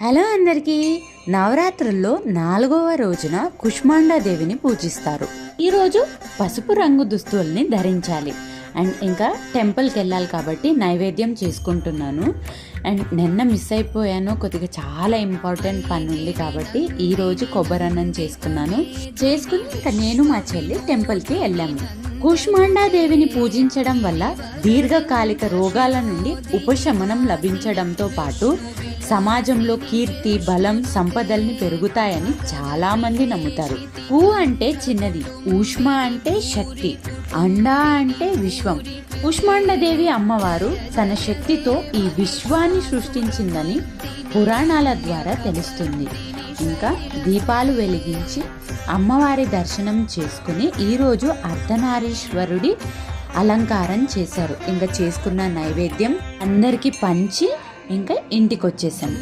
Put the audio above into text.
Hello అందరికీ. నవరాత్రుల్లో 4వ రోజున కుష్మాండాదేవిని పూజిస్తారు. ఈరోజు పసుపు రంగు దుస్తుల్ని ధరించాలి. అండ్ ఇంకా టెంపుల్కి వెళ్ళాలి కాబట్టి నైవేద్యం చేసుకుంటున్నాను. అండ్ నిన్న మిస్ అయిపోయాను, కొద్దిగా చాలా ఇంపార్టెంట్ పని ఉంది కాబట్టి ఈరోజు కొబ్బరన్నం చేసుకున్నాను. చేసుకుని ఇంకా నేను మా చెల్లి టెంపుల్కి వెళ్ళాము. కుష్మాండాదేవిని పూజించడం వల్ల దీర్ఘకాలిక రోగాల నుండి ఉపశమనం లభించడంతో పాటు సమాజంలో కీర్తి, బలం, సంపదల్ని పెరుగుతాయని చాలా మంది నమ్ముతారు. కు అంటే చిన్నది, ఊష్మ అంటే శక్తి, అండా అంటే విశ్వం. కుష్మాండదేవి అమ్మవారు తన శక్తితో ఈ విశ్వాన్ని సృష్టించిందని పురాణాల ద్వారా తెలుస్తుంది. ఇంకా దీపాలు వెలిగించి అమ్మవారి దర్శనం చేసుకుని ఈరోజు అర్ధనారీశ్వరుడి అలంకారం చేశారు. ఇంకా చేసుకున్న నైవేద్యం అందరికీ పంచి ఇంకా ఇంటికి వచ్చేసాము.